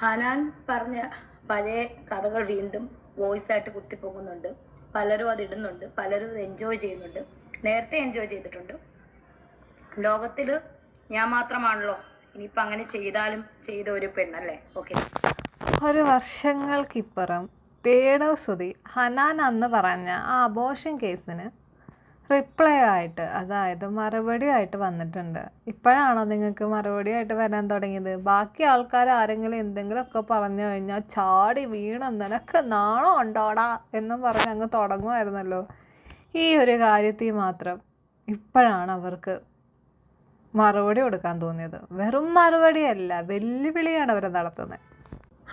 ഹനാൻ പറഞ്ഞ പഴയ കഥകൾ വീണ്ടും വോയിസ് ആയിട്ട് കുത്തിപ്പൊങ്ങുന്നുണ്ട്. പലരും അത് ഇടുന്നുണ്ട്, പലരും അത് എൻജോയ് ചെയ്യുന്നുണ്ട്. നേരത്തെ എൻജോയ് ചെയ്തിട്ടുണ്ട്. ലോകത്തിൽ ഞാൻ മാത്രമാണല്ലോ ഇനിയിപ്പോൾ അങ്ങനെ ചെയ്താലും ചെയ്ത ഒരു പെണ്ണല്ലേ. ഓക്കെ, ഒരു വർഷങ്ങൾക്കിപ്പുറം രേണുസുതി ഹനാൻ അന്ന് പറഞ്ഞ ആ അബോർഷൻ കേസിന് റിപ്ലൈ ആയിട്ട്, അതായത് മറുപടി ആയിട്ട് വന്നിട്ടുണ്ട്. ഇപ്പോഴാണോ നിങ്ങൾക്ക് മറുപടി ആയിട്ട് വരാൻ തുടങ്ങിയത്? ബാക്കി ആൾക്കാർ ആരെങ്കിലും എന്തെങ്കിലുമൊക്കെ പറഞ്ഞു കഴിഞ്ഞാൽ ചാടി വീണ് നിനക്ക് നാണം ഉണ്ടോടാ എന്നും പറഞ്ഞ് അങ്ങ് തുടങ്ങുമായിരുന്നല്ലോ. ഈ ഒരു കാര്യത്തിൽ മാത്രം ഇപ്പോഴാണ് അവർക്ക് മറുപടി കൊടുക്കാൻ തോന്നിയത്. വെറും മറുപടിയല്ല, വെല്ലുവിളിയാണ് അവർ നടത്തുന്നത്.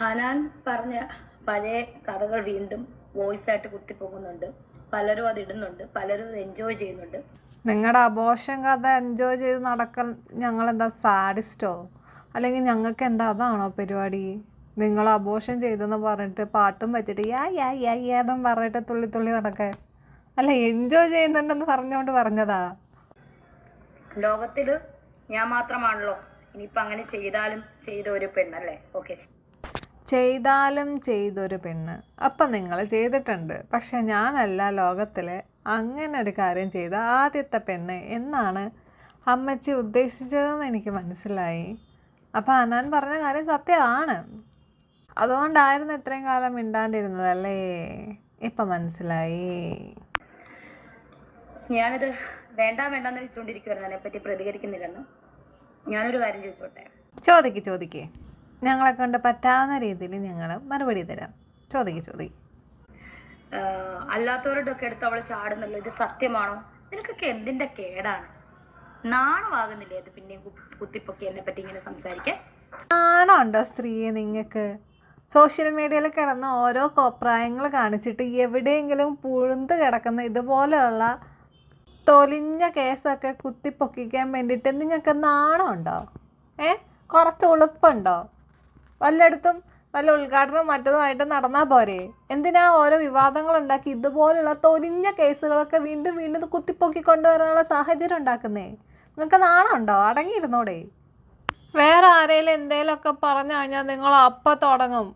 ഹനാൻ പറഞ്ഞ പഴയ കഥകൾ വീണ്ടും വോയിസ് ആയിട്ട് കുത്തിപ്പൊങ്ങുന്നുണ്ട്. പലരും അത് ഇടുന്നുണ്ട്, പലരും അത് എൻജോയ് ചെയ്യുന്നുണ്ട്. നിങ്ങളുടെ അബോർഷൻ കഥ എൻജോയ് ചെയ്ത് നടക്കാൻ ഞങ്ങളെന്താ സാഡിസ്റ്റോ? അല്ലെങ്കിൽ ഞങ്ങൾക്ക് എന്താ അതാണോ പരിപാടി? നിങ്ങൾ അബോർഷൻ ചെയ്തെന്ന് പറഞ്ഞിട്ട് പാട്ടും വെച്ചിട്ട് യാന്നും പറഞ്ഞിട്ട് തുള്ളി തുള്ളി നടക്കാൻ അല്ല, എൻജോയ് ചെയ്യുന്നുണ്ടെന്ന് പറഞ്ഞുകൊണ്ട് പറഞ്ഞതാ. ലോകത്തിൽ ഞാൻ മാത്രമാണല്ലോ ഇനിയിപ്പോൾ അങ്ങനെ ചെയ്താലും ചെയ്ത ഒരു പെണ്ണല്ലേ. ഓക്കെ, ചെയ്താലും ചെയ്തൊരു പെണ്ണ്. അപ്പം നിങ്ങൾ ചെയ്തിട്ടുണ്ട്, പക്ഷെ ഞാനല്ല ലോകത്തിലെ അങ്ങനെ ഒരു കാര്യം ചെയ്ത ആദ്യത്തെ പെണ്ണ് എന്നാണ് അമ്മച്ചി ഉദ്ദേശിച്ചതെന്ന് എനിക്ക് മനസ്സിലായി. അപ്പം ഹനാൻ പറഞ്ഞ കാര്യം സത്യമാണ്. അതുകൊണ്ടായിരുന്നു ഇത്രയും കാലം മിണ്ടാണ്ടിരുന്നതല്ലേ. ഇപ്പം മനസ്സിലായി. ഞാനിത് വേണ്ടെന്ന് വെച്ചുകൊണ്ടിരിക്കുവായിരുന്നു, അതിനെപ്പറ്റി പ്രതികരിക്കുന്നില്ലെന്ന്. ഞാനൊരു കാര്യം ചോദിച്ചോട്ടെ? ചോദിക്കേ. ഞങ്ങളെ കൊണ്ട് പറ്റാവുന്ന രീതിയിൽ ഞങ്ങൾ മറുപടി തരാം. ചോദിക്ക്. അല്ലാത്തവരോടൊക്കെ എടുത്ത് അവൾ ചാടുന്നല്ലോ, ഇത് സത്യമാണോ? നിനക്കൊക്കെ എന്തിന്റെ കേടാണ്? നാണമാകുന്നില്ലേ അത് പിന്നെയും കുത്തിപ്പൊക്കി എന്നെ പറ്റി ഇങ്ങനെ സംസാരിക്കാൻ? നാണമുണ്ടോ സ്ത്രീയെ നിങ്ങൾക്ക്? സോഷ്യൽ മീഡിയയിൽ കിടന്ന് ഓരോ കോപ്രായങ്ങൾ കാണിച്ചിട്ട് എവിടെയെങ്കിലും പുഴുന്ത് കിടക്കുന്ന ഇതുപോലെയുള്ള തൊലിഞ്ഞ കേസൊക്കെ കുത്തിപ്പൊക്കിക്കാൻ വേണ്ടിയിട്ട് നിങ്ങൾക്ക് നാണമുണ്ടോ? കുറച്ച് ഉളുപ്പുണ്ടോ? വല്ലയിടത്തും വല്ല ഉദ്ഘാടനവും മറ്റതുമായിട്ട് നടന്നാൽ പോരെ? എന്തിനാ ഓരോ വിവാദങ്ങൾ ഉണ്ടാക്കി ഇതുപോലുള്ള തൊലിഞ്ഞ കേസുകളൊക്കെ വീണ്ടും കുത്തിപ്പൊക്കി കൊണ്ടുവരാനുള്ള സാഹചര്യം ഉണ്ടാക്കുന്നേ? നിങ്ങൾക്ക് നാണമുണ്ടോ? അടങ്ങിയിരുന്നോടെ. വേറെ ആരെങ്കിലും എന്തെങ്കിലുമൊക്കെ പറഞ്ഞു കഴിഞ്ഞാൽ നിങ്ങൾ അപ്പം തുടങ്ങും,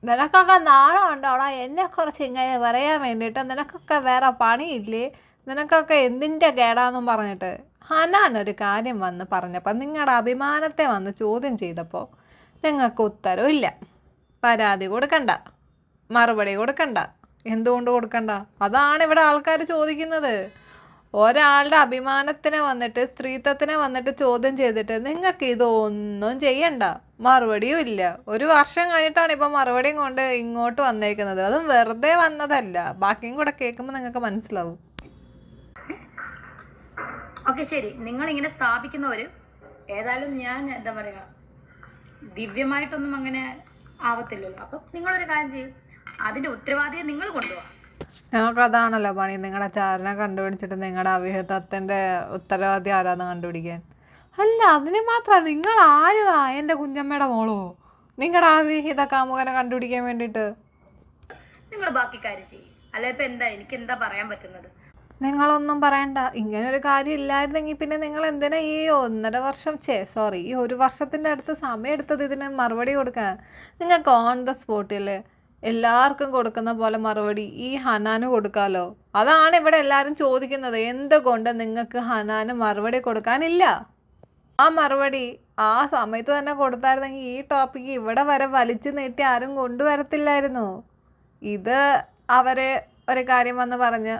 നിനക്കൊക്കെ നാണമുണ്ടോടാ എന്നെക്കുറിച്ച് ഇങ്ങനെ പറയാൻ വേണ്ടിയിട്ട്? നിനക്കൊക്കെ വേറെ പണിയില്ലേ? നിനക്കൊക്കെ എന്തിൻ്റെ കേടാന്നും പറഞ്ഞിട്ട്. ഹനാൻ ഒരു കാര്യം വന്ന് പറഞ്ഞപ്പോൾ, നിങ്ങളുടെ അഭിമാനത്തെ വന്ന് ചോദ്യം ചെയ്തപ്പോൾ നിങ്ങൾക്ക് ഉത്തരവില്ല. പരാതി കൊടുക്കണ്ട, മറുപടി കൊടുക്കണ്ട. എന്തുകൊണ്ട് കൊടുക്കണ്ട? അതാണ് ഇവിടെ ആൾക്കാർ ചോദിക്കുന്നത്. ഒരാളുടെ അഭിമാനത്തിനെ വന്നിട്ട്, സ്ത്രീത്വത്തിനെ വന്നിട്ട് ചോദ്യം ചെയ്തിട്ട് നിങ്ങൾക്ക് ഇതൊന്നും ചെയ്യണ്ട, മറുപടിയും ഇല്ല. ഒരു വർഷം കഴിഞ്ഞിട്ടാണ് ഇപ്പം മറുപടിയും കൊണ്ട് ഇങ്ങോട്ട് വന്നേക്കുന്നത്. അതും വെറുതെ വന്നതല്ല, ബാക്കിയും കൂടെ കേൾക്കുമ്പോൾ നിങ്ങൾക്ക് മനസ്സിലാവും. ഓക്കെ, ശരി. നിങ്ങളിങ്ങനെ സ്ഥാപിക്കുന്നവര് ഏതായാലും ഞാൻ എന്താ പറയുക, ദിവ്യമായിട്ടൊന്നും അങ്ങനെ ആവത്തില്ലല്ലോ. അപ്പം നിങ്ങളൊരു കാര്യം ചെയ്യും, അതിൻ്റെ ഉത്തരവാദിയെ നിങ്ങൾ കൊണ്ടുപോകാം. ഞങ്ങൾക്ക് അതാണല്ലോ പണി, നിങ്ങളുടെ ചാരനെ കണ്ടുപിടിച്ചിട്ട് നിങ്ങളുടെ അവിഹിതത്തിൻ്റെ ഉത്തരവാദി ആരാന്ന് കണ്ടുപിടിക്കാൻ. അല്ല, അതിന് മാത്രം നിങ്ങൾ ആരുവാ? എൻ്റെ കുഞ്ഞമ്മയുടെ മോളോ? നിങ്ങളുടെ അവിഹിത കാമുകനെ കണ്ടുപിടിക്കാൻ വേണ്ടിയിട്ട് നിങ്ങൾ ബാക്കി കാര്യം ചെയ്യും. അല്ല ഇപ്പം എന്താ, എനിക്ക് എന്താ പറയാൻ പറ്റുന്നത്? നിങ്ങളൊന്നും പറയണ്ട. ഇങ്ങനൊരു കാര്യം ഇല്ലായിരുന്നെങ്കിൽ പിന്നെ നിങ്ങൾ എന്തിനാ ഈ 1.5 വർഷം ഈ 1 വർഷത്തിൻ്റെ അടുത്ത് സമയം എടുത്തത് ഇതിന് മറുപടി കൊടുക്കാൻ? നിങ്ങൾക്ക് ഓൺ ദ സ്പോട്ടിൽ എല്ലാവർക്കും കൊടുക്കുന്ന പോലെ മറുപടി ഈ ഹനാന് കൊടുക്കാമല്ലോ. അതാണ് ഇവിടെ എല്ലാവരും ചോദിക്കുന്നത്. എന്തുകൊണ്ട് നിങ്ങൾക്ക് ഹനാന് മറുപടി കൊടുക്കാനില്ല? ആ മറുപടി ആ സമയത്ത് തന്നെ കൊടുത്തായിരുന്നെങ്കിൽ ഈ ടോപ്പിക്ക് ഇവിടെ വരെ വലിച്ചു നീട്ടി ആരും കൊണ്ടുവരത്തില്ലായിരുന്നു. ഇത് അവരെ ഒരു കാര്യം വന്ന് പറഞ്ഞ്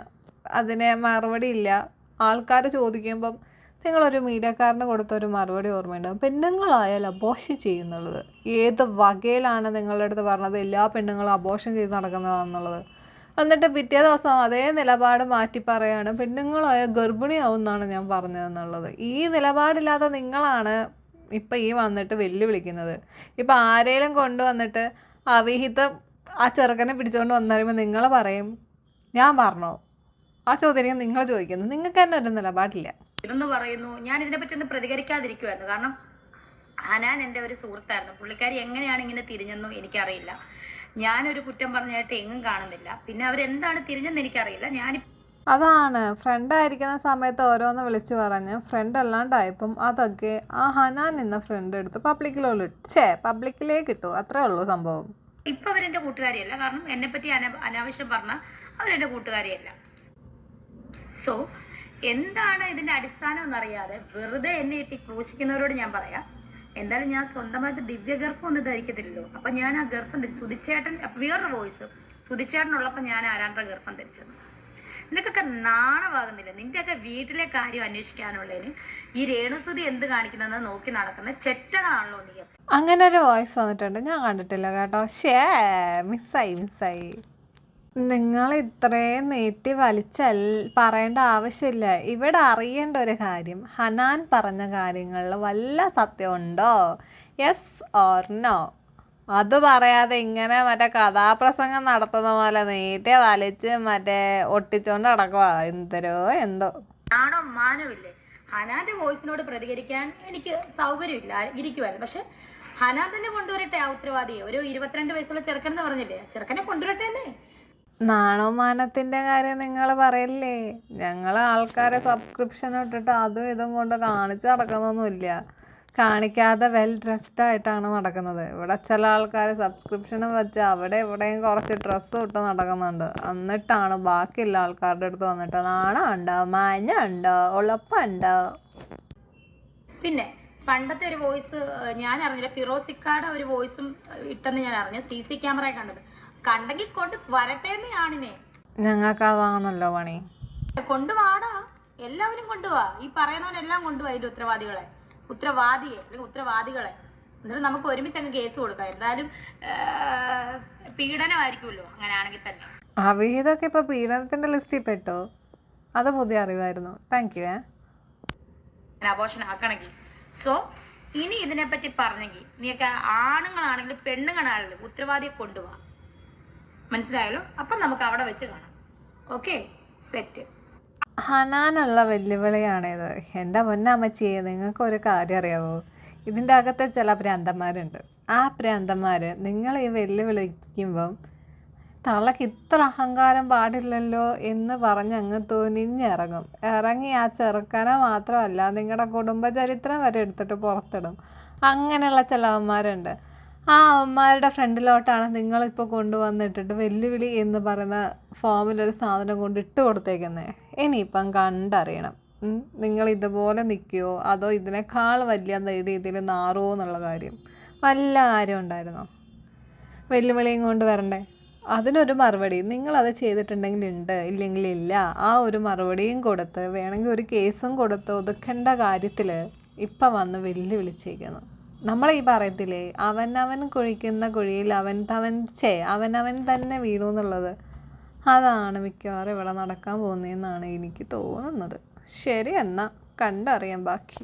അതിന് മറുപടി ഇല്ല. ആൾക്കാർ ചോദിക്കുമ്പം നിങ്ങളൊരു മീഡിയക്കാരന് കൊടുത്തൊരു മറുപടി ഓർമ്മയുണ്ടാവും, പെണ്ണുങ്ങളായാൽ അബോർഷൻ ചെയ്യുന്നുള്ളത്. ഏത് വകയിലാണ് നിങ്ങളുടെ അടുത്ത് പറഞ്ഞത് എല്ലാ പെണ്ണുങ്ങളും അബോർഷൻ ചെയ്ത് നടക്കുന്നതാണെന്നുള്ളത്? എന്നിട്ട് പിറ്റേ ദിവസം അതേ നിലപാട് മാറ്റി പറയുകയാണ് പെണ്ണുങ്ങളായ ഗർഭിണിയാവും എന്നാണ് ഞാൻ പറഞ്ഞതെന്നുള്ളത്. ഈ നിലപാടില്ലാതെ നിങ്ങളാണ് ഇപ്പം ഈ വന്നിട്ട് വെല്ലുവിളിക്കുന്നത്. ഇപ്പം ആരെങ്കിലും കൊണ്ടുവന്നിട്ട് അവിഹിതം ആ ചെറുക്കനെ പിടിച്ചുകൊണ്ട് വന്നു കഴിയുമ്പോൾ നിങ്ങൾ പറയും ഞാൻ പറഞ്ഞോ? ആ ചോദ്യം നിങ്ങൾ ചോദിക്കുന്നു. നിങ്ങൾക്ക് തന്നെ ഒരു നിലപാടില്ല. ഇതെന്ന് പറയുന്നു, ഞാൻ ഇതിനെപ്പറ്റി ഒന്ന് പ്രതികരിക്കാതിരിക്കുമായിരുന്നു. കാരണം ഹനാൻ എൻ്റെ ഒരു സുഹൃത്തായിരുന്നു. പുള്ളിക്കാരി എങ്ങനെയാണ് ഇങ്ങനെ തിരിഞ്ഞെന്നും എനിക്കറിയില്ല. ഞാനൊരു കുറ്റം പറഞ്ഞായിട്ട് എങ്ങും കാണുന്നില്ല. പിന്നെ അവരെന്താണ് തിരിഞ്ഞെന്ന് എനിക്കറിയില്ല. അതാണ് ഫ്രണ്ടായിരിക്കുന്ന സമയത്ത് ഓരോന്ന് വിളിച്ച് പറഞ്ഞ് ഫ്രണ്ട് അല്ലാണ്ടായപ്പം അതൊക്കെ ആ ഹനാൻ എന്ന ഫ്രണ്ട് എടുത്ത് പബ്ലിക്കിലേക്ക് ഇട്ടു. അത്രേ ഉള്ളൂ സംഭവം. ഇപ്പൊ അവരെന്റെ കൂട്ടുകാരിയല്ല, കാരണം എന്നെ പറ്റി അനാവശ്യം പറഞ്ഞ അവരെന്റെ കൂട്ടുകാരിയല്ല. സോ എന്താണ് ഇതിന്റെ അടിസ്ഥാനം എന്നറിയാതെ വെറുതെ എന്നെ ഇട്ടി ക്രൂശിക്കുന്നവരോട് ഞാൻ പറയാം, എന്തായാലും ഞാൻ സ്വന്തമായിട്ട് ദിവ്യ ഗർഭം ഒന്നും ധരിക്കത്തില്ലല്ലോ. അപ്പൊ ഞാൻ ആ ഗർഭം ധരിച്ചു. സുധിച്ചേട്ടൻ വേറൊരു വോയിസ്, സുധിച്ചേട്ടനുള്ളപ്പോ ഞാൻ ആരാണ്ട ഗർഭം ധരിച്ചത്. നിനക്കൊക്കെ നാണമാകുന്നില്ല? നിന്റെയൊക്കെ വീട്ടിലെ കാര്യം അന്വേഷിക്കാനുള്ളതിന് ഈ രേണുസുതി എന്ത് കാണിക്കുന്നതെന്ന് നോക്കി നടക്കുന്ന ചെറ്റകളാണല്ലോ നീ. അങ്ങനെ ഒരു വോയിസ് വന്നിട്ടുണ്ട്, ഞാൻ കണ്ടിട്ടില്ല കേട്ടോ. മിസ്സായി. നിങ്ങൾ ഇത്രയും നീട്ടി പറയേണ്ട ആവശ്യമില്ല. ഇവിടെ അറിയേണ്ട ഒരു കാര്യം, ഹനാൻ പറഞ്ഞ കാര്യങ്ങളിൽ വല്ല സത്യമുണ്ടോ? Yes or no? അത് പറയാതെ ഇങ്ങനെ മറ്റേ കഥാപ്രസംഗം നടത്തുന്ന പോലെ നീട്ടി വലിച്ച് ഒട്ടിച്ചോണ്ട് നടക്കുക. എന്തോ ആണോ മാനമില്ലേ? ഹനാന്റെ വോയിസിനോട് പ്രതികരിക്കാൻ എനിക്ക് സൗകര്യമില്ല, ഇരിക്കുവായിരുന്നു. പക്ഷെ ഹനാൻ തന്നെ കൊണ്ടുവരട്ടെ ആ ഉത്തരവാദിയെ. ഒരു 22 വയസ്സുള്ള ചെറുക്കനെന്ന് പറഞ്ഞില്ലേ, ചെറുക്കനെ കൊണ്ടുവരട്ടെ എന്നേ. നാണോമാനത്തിൻ്റെ കാര്യം നിങ്ങൾ പറയല്ലേ? ഞങ്ങൾ ആൾക്കാരെ സബ്സ്ക്രിപ്ഷൻ ഇട്ടിട്ട് അതും ഇതും കൊണ്ട് കാണിച്ച് നടക്കുന്നൊന്നുമില്ല. കാണിക്കാതെ വെൽ ഡ്രസ്ഡ് ആയിട്ടാണ് നടക്കുന്നത്. ഇവിടെ ചില ആൾക്കാർ സബ്സ്ക്രിപ്ഷനും വെച്ച് അവിടെ ഇവിടെയും കുറച്ച് ഡ്രസ്സും ഇട്ട് നടക്കുന്നുണ്ട്. എന്നിട്ടാണ് ബാക്കിയുള്ള ആൾക്കാരുടെ അടുത്ത് വന്നിട്ട് നാണമുണ്ടോ, മാന്യമുണ്ടോ, ഉളപ്പുണ്ടോ? പിന്നെ പണ്ടത്തെ ഒരു വോയിസ് ഞാൻ അറിഞ്ഞില്ല, ഫിറോസിക്കാടെ ഒരു വോയിസും ഇട്ടെന്ന് ഞാൻ അറിഞ്ഞു. CC ക്യാമറ കണ്ടെങ്കിൽ കൊണ്ട് വരട്ടെ ആണിനെ. ഞങ്ങൾക്ക് അതാണല്ലോ പണി. കൊണ്ടുവാടാ, എല്ലാവരും കൊണ്ടുപോവാ. ഈ പറയുന്നവരെല്ലാം കൊണ്ടുപോവാ ഇതിന്റെ ഉത്തരവാദിയെ അല്ലെങ്കിൽ ഉത്തരവാദികളെ. എന്നിട്ട് നമുക്ക് ഒരുമിച്ച് അങ്ങ് കേസ് കൊടുക്കാം. എന്തായാലും പീഡനമായിരിക്കുമല്ലോ അങ്ങനെയാണെങ്കിൽ തന്നെ. അവിഹിതമൊക്കെ ഇപ്പൊ പീഡനത്തിന്റെ ലിസ്റ്റിൽ പെട്ടോ? അത് പുതിയ അറിവായിരുന്നു. Thank you. അബോർഷൻ ആക്കണമെങ്കിൽ. സോ ഇനി ഇതിനെപ്പറ്റി പറഞ്ഞെങ്കിൽ നീയൊക്കെ ആണുങ്ങളാണെങ്കിലും പെണ്ണുങ്ങളാണെങ്കിലും ഉത്തരവാദിയെ കൊണ്ടുപോവാ. മനസ്സിലായല്ലോ? അപ്പം നമുക്ക് അവിടെ വെച്ച് കാണാം. Okay, set. ഹനാനുള്ള വെല്ലുവിളിയാണിത്. എൻ്റെ പൊന്നമ്മച്ചിയെ, നിങ്ങൾക്കൊരു കാര്യം അറിയാവോ? ഇതിൻ്റെ അകത്തെ ചില ഭ്രാന്തന്മാരുണ്ട്. ആ ഭ്രാന്തന്മാർ നിങ്ങൾ ഈ വെല്ലുവിളിക്കുമ്പം തള്ളക്ക് ഇത്ര അഹങ്കാരം പാടില്ലല്ലോ എന്ന് പറഞ്ഞ് അങ്ങ് തുനിഞ്ഞിറങ്ങും. ഇറങ്ങി ആ ചെറുക്കനെ മാത്രമല്ല നിങ്ങളുടെ കുടുംബചരിത്രം വരെ എടുത്തിട്ട് പുറത്തിടും. അങ്ങനെയുള്ള ചിലവന്മാരുണ്ട്. ആ അവന്മാരുടെ ഫ്രണ്ടിലോട്ടാണ് നിങ്ങളിപ്പോൾ കൊണ്ടുവന്നിട്ടിട്ട് വെല്ലുവിളി എന്ന് പറയുന്ന ഫോമിലൊരു സാധനം കൊണ്ട് ഇട്ട് കൊടുത്തേക്കുന്നത്. ഇനിയിപ്പം കണ്ടറിയണം, നിങ്ങൾ ഇതുപോലെ നിൽക്കുമോ അതോ ഇതിനേക്കാൾ വലിയ രീതിയിൽ നാറുമോ എന്നുള്ള കാര്യം. വല്ല കാര്യം ഉണ്ടായിരുന്നോ? വെല്ലുവിളിയും കൊണ്ട് വരണ്ടേ? അതിനൊരു മറുപടി നിങ്ങളത് ചെയ്തിട്ടുണ്ടെങ്കിൽ ഉണ്ട്, ഇല്ലെങ്കിൽ ഇല്ല. ആ ഒരു മറുപടിയും കൊടുത്ത് വേണമെങ്കിൽ ഒരു കേസും കൊടുത്ത് ഒതുക്കേണ്ട കാര്യത്തിൽ ഇപ്പം വന്ന് വെല്ലുവിളിച്ചേക്കുന്നു. നമ്മളീ പറയത്തില്ലേ, അവനവൻ കുഴിക്കുന്ന കുഴിയിൽ അവനവൻ തന്നെ വീണു എന്നുള്ളത്. അതാണ് മിക്കവാറും ഇവിടെ നടക്കാൻ പോകുന്നതെന്നാണ് എനിക്ക് തോന്നുന്നത്. ശരി, എന്നാൽ കണ്ടറിയാം ബാക്കി.